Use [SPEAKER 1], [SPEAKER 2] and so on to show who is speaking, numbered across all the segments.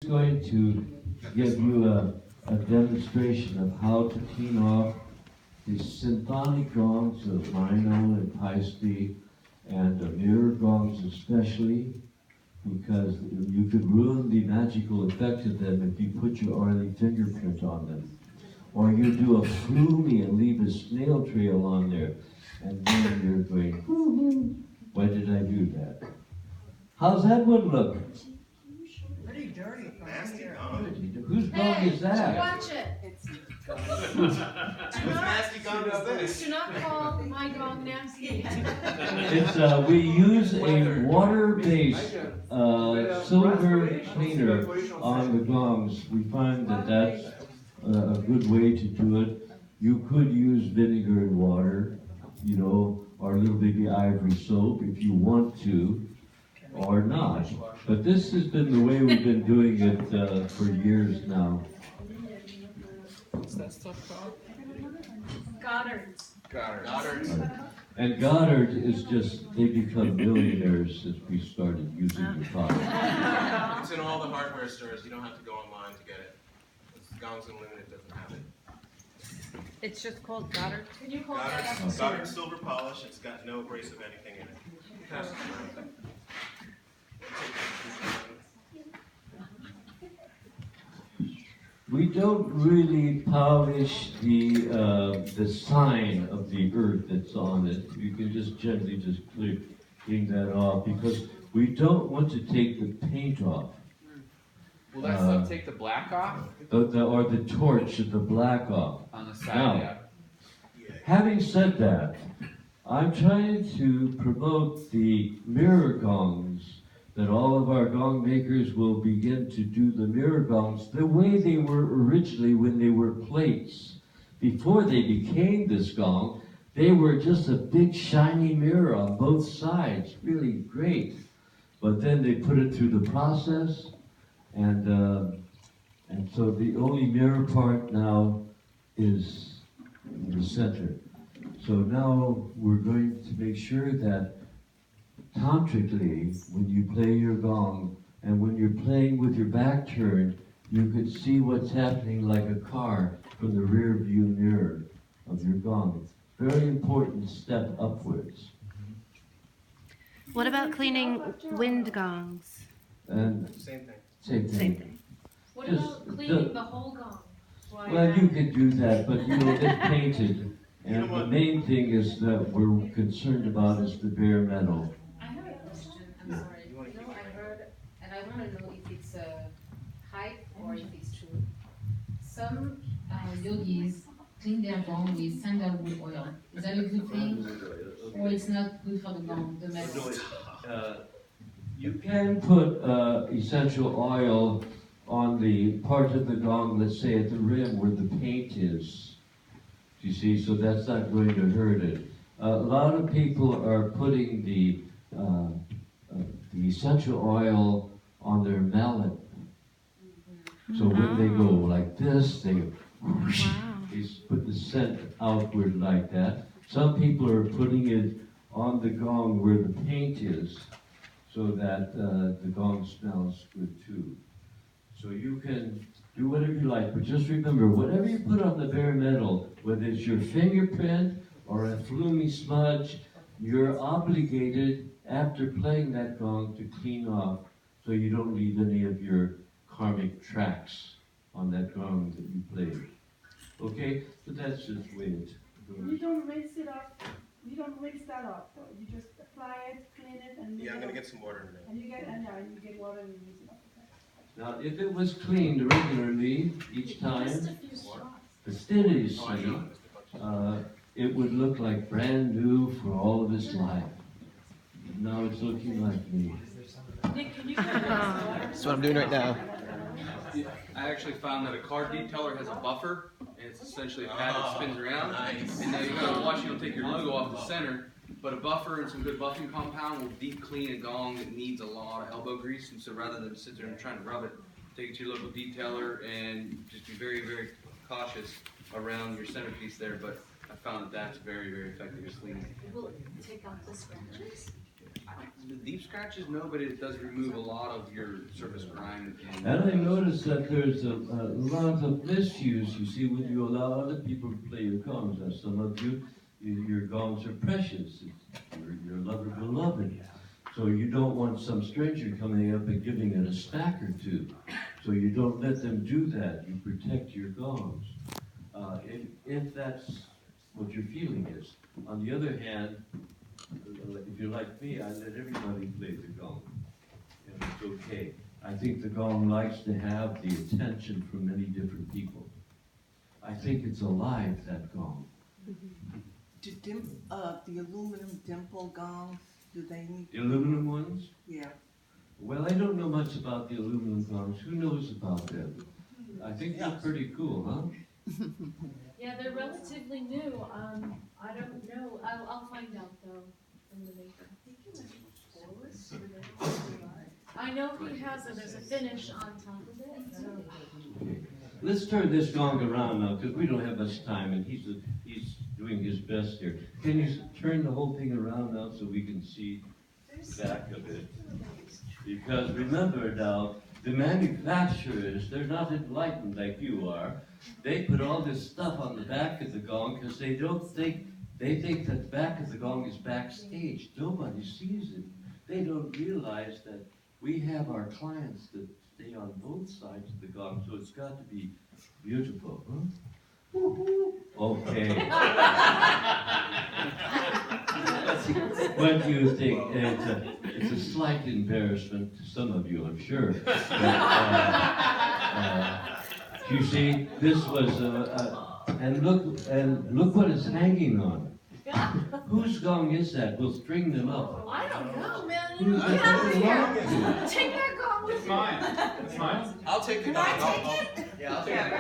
[SPEAKER 1] going to give you a demonstration of how to clean off the symphonic gongs of Rhino and Paiste, and the mirror gongs especially, because you could ruin the magical effect of them if you put your oily fingerprint on them. Or you do a flumey and leave a snail trail on there, and then you're going, woo-hoo, why did I do that? How's that one look?
[SPEAKER 2] Pretty dirty.
[SPEAKER 3] Nasty gong.
[SPEAKER 1] Whose gong is that?
[SPEAKER 4] Watch it.
[SPEAKER 3] Whose nasty gong is this?
[SPEAKER 4] Do not call my gong nasty.
[SPEAKER 1] It's we use a water-based silver cleaner on the gongs. We find that that's a good way to do it. You could use vinegar and water, you know, or a little baby ivory soap if you want to, or not. But this has been the way we've been doing it for years now.
[SPEAKER 2] What's that stuff called?
[SPEAKER 4] Goddard's.
[SPEAKER 1] And Goddard is just, they become millionaires since we started using the product.
[SPEAKER 3] It's in all the hardware stores. You don't have to go online to get it. Gongs Unlimited doesn't have it.
[SPEAKER 5] It's just called Goddard.
[SPEAKER 4] Can you call that up?
[SPEAKER 3] Goddard silver polish. It's got no abrasive anything in it. Pass it around.
[SPEAKER 1] We don't really polish the sign of the earth that's on it. You can just gently just clean that off, because we don't want to take the paint off.
[SPEAKER 2] Will that stuff take the black off?
[SPEAKER 1] Or the torch of the black off.
[SPEAKER 2] On the side,
[SPEAKER 1] Now,
[SPEAKER 2] yeah.
[SPEAKER 1] having said that, I'm trying to promote the mirror gongs, that all of our gong makers will begin to do the mirror gongs the way they were originally when they were plates. Before they became this gong, they were just a big shiny mirror on both sides, really great. But then they put it through the process, and so the only mirror part now is in the center. So now we're going to make sure that tantrically, when you play your gong, and when you're playing with your back turned, you could see what's happening like a car from the rear view mirror of your gong. Very important step upwards.
[SPEAKER 5] What about cleaning wind gongs?
[SPEAKER 1] And
[SPEAKER 3] Same thing.
[SPEAKER 1] same thing.
[SPEAKER 5] Same thing.
[SPEAKER 4] What
[SPEAKER 1] Just
[SPEAKER 4] about cleaning the whole gong? Why
[SPEAKER 1] Well,
[SPEAKER 4] not?
[SPEAKER 1] you could do that, but you know, it's painted.
[SPEAKER 3] You know
[SPEAKER 1] And the
[SPEAKER 3] what?
[SPEAKER 1] main thing is that we're concerned about is the bare metal.
[SPEAKER 6] I have a question, I'm sorry. You know, I heard, and I want to know if it's a hype or if it's true. Some yogis clean their gong with sandalwood oil. Is that a good thing? Or it's not good for the gong, the metal?
[SPEAKER 1] You can put essential oil on the part of the gong, let's say at the rim where the paint is. You see, so that's not going to hurt it. A lot of people are putting the essential oil on their mallet. So when they go like this, they put the scent outward like that. Some people are putting it on the gong where the paint is, so that the gong smells good too. So you can do whatever you like, but just remember, whatever you put on the bare metal, whether it's your fingerprint or a flumy smudge, you're obligated, after playing that gong, to clean off so you don't leave any of your karmic tracks on that gong that you played. Okay? But that's just the way it
[SPEAKER 7] You
[SPEAKER 1] goes.
[SPEAKER 7] don't rinse it off. You don't rinse that off though. You just apply it, clean it, and
[SPEAKER 3] Yeah, I'm gonna get some water in a minute.
[SPEAKER 7] and you get water and you rinse it off.
[SPEAKER 1] Now, if it was cleaned regularly each time,
[SPEAKER 4] Just a few spots.
[SPEAKER 1] fastidiously, it would look like brand new for all of its life. Now it's looking like me.
[SPEAKER 4] Nick, can you cut this water?
[SPEAKER 3] That's what I'm doing right now.
[SPEAKER 2] I actually found that a car detailer has a buffer, and it's essentially a pad that spins around.
[SPEAKER 3] Nice.
[SPEAKER 2] And now you gotta watch you don't take your logo off the center, but a buffer and some good buffing compound will deep clean a gong that needs a lot of elbow grease. And so rather than sit there and trying to rub it, take it to your local detailer and just be very, very cautious around your centerpiece there. But I found that that's very, very effective at cleaning.
[SPEAKER 4] Will it take out the scratches?
[SPEAKER 2] The deep scratches, no, but it does remove a lot of your surface grime.
[SPEAKER 1] And I noticed that there's a lot of misuse, you see, when you allow other people to play your gongs. Now, some of you, your gongs are precious. Your lover beloved. So you don't want some stranger coming up and giving it a smack or two. So you don't let them do that. You protect your gongs. If that's what your feeling is. On the other hand, if you're like me, I let everybody play the gong. And it's okay. I think the gong likes to have the attention from many different people. I think it's alive, that gong.
[SPEAKER 8] Do the aluminum dimple gongs, do they need?
[SPEAKER 1] The aluminum ones?
[SPEAKER 8] Yeah.
[SPEAKER 1] Well, I don't know much about the aluminum gongs. Who knows about them? I think they're pretty cool, huh?
[SPEAKER 4] Yeah, they're relatively new. I don't know. I'll find out though from the maker. I know he has it. There's a finish on top of it. So.
[SPEAKER 1] Okay. Let's turn this gong around now, because we don't have much time, and he's doing his best here. Can you turn the whole thing around now so we can see the back of it? Because remember now, the manufacturers, they're not enlightened like you are. They put all this stuff on the back of the gong because they think that the back of the gong is backstage. Nobody sees it. They don't realize that we have our clients that stay on both sides of the gong, so it's got to be beautiful, huh? Okay. What do you think? It's a slight embarrassment to some of you, I'm sure. But, you see, this was and look what it's hanging on. Whose gong is that? We'll string them up.
[SPEAKER 4] I don't know, man.
[SPEAKER 1] Who's
[SPEAKER 4] Get out of
[SPEAKER 1] that?
[SPEAKER 4] here. Take that gong with
[SPEAKER 3] It's
[SPEAKER 4] you.
[SPEAKER 3] mine. It's mine. I'll take the gong. Yeah, I'll take it.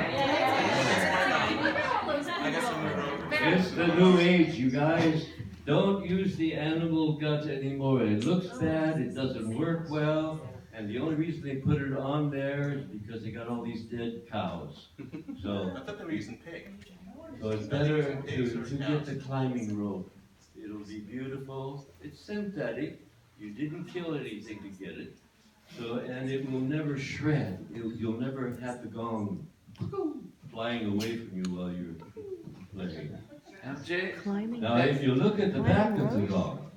[SPEAKER 3] I guess I'm moving over.
[SPEAKER 1] It's the new age, you guys. Don't use the animal gut anymore. It looks bad, it doesn't work well, and the only reason they put it on there is because they got all these dead cows. So,
[SPEAKER 3] I thought they were using pig.
[SPEAKER 1] so it's better to get the climbing rope. It'll be beautiful. It's synthetic. You didn't kill anything to get it. So, and it will never shred. You'll never have the gong flying away from you while you're playing.
[SPEAKER 2] MJ?
[SPEAKER 5] Climbing.
[SPEAKER 1] Now, if you look at the back of the gong,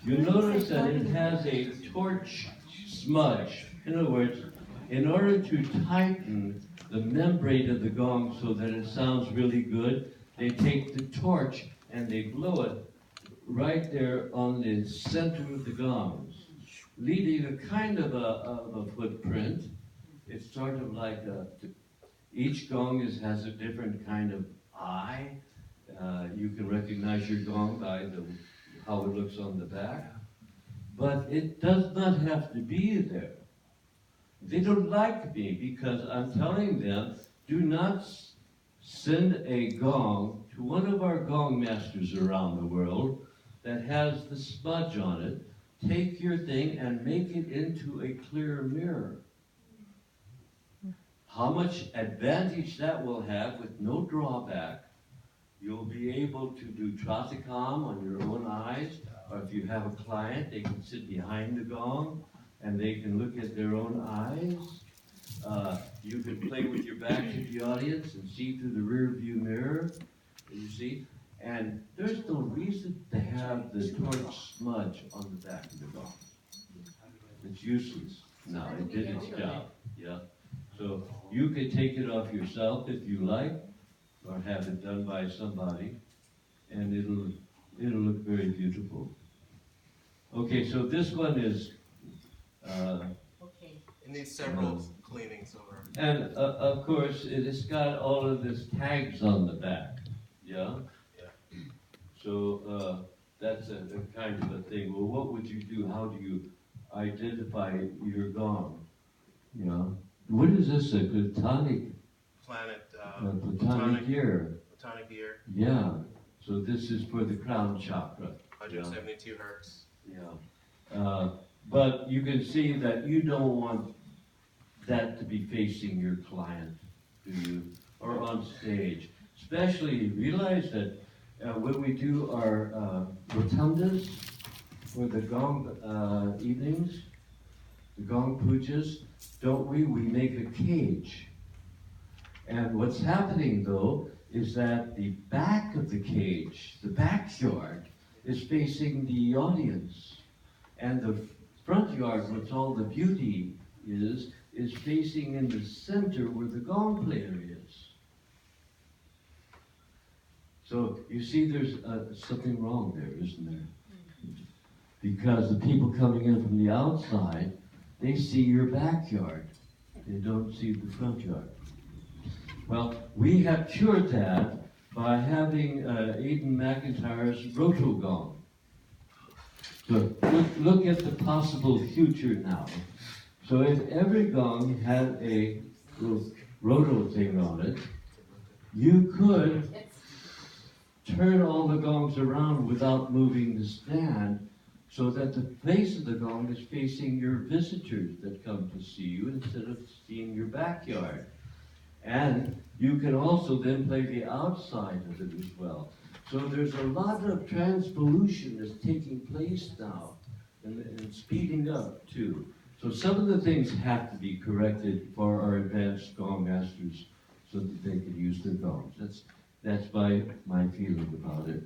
[SPEAKER 1] you notice that it has a torch smudge. In other words, in order to tighten the membrane of the gong so that it sounds really good, they take the torch and they blow it right there on the center of the gongs, leaving a kind of a footprint. It's sort of like each gong has a different kind of eye. You can recognize your gong by how it looks on the back. But it does not have to be there. They don't like me because I'm telling them, do not send a gong to one of our gong masters around the world that has the smudge on it. Take your thing and make it into a clear mirror. How much advantage that will have with no drawback. You'll be able to do Traticom on your own eyes, or if you have a client, they can sit behind the gong and they can look at their own eyes. You can play with your back to the audience and see through the rear view mirror, you see? And there's no reason to have the torch smudge on the back of the gong. It's useless. No, it did its job, yeah? So you could take it off yourself if you like, or have it done by somebody, and it'll look very beautiful. Okay, so this one is,
[SPEAKER 3] It needs several cleanings over.
[SPEAKER 1] and of course, it has got all of this tags on the back, yeah?
[SPEAKER 3] Yeah.
[SPEAKER 1] So that's a kind of a thing. Well, what would you do? How do you identify your gong? You know, what is this? A platonic platonic ear.
[SPEAKER 3] Platonic ear,
[SPEAKER 1] Yeah. So this is for the crown chakra.
[SPEAKER 3] 172 hertz.
[SPEAKER 1] Yeah. But you can see that you don't want that to be facing your client, do you? Or on stage. Especially, realize that when we do our rotundas, for the Gong evenings, the Gong pujas, don't we? We make a cage. And what's happening though is that the back of the cage, the backyard, is facing the audience. And the front yard, what's all the beauty is facing in the center where the gong player is. So you see there's something wrong there, isn't there? Because the people coming in from the outside, they see your backyard. They don't see the front yard. Well, we have cured that by having Aidan McIntyre's roto gong. So look at the possible future now. So if every gong had a little roto thing on it, you could turn all the gongs around without moving the stand so that the face of the gong is facing your visitors that come to see you instead of seeing your backyard. And you can also then play the outside of it as well. So there's a lot of transvolution that's taking place now and speeding up too. So some of the things have to be corrected for our advanced gong masters so that they can use their gongs. That's my feeling about it.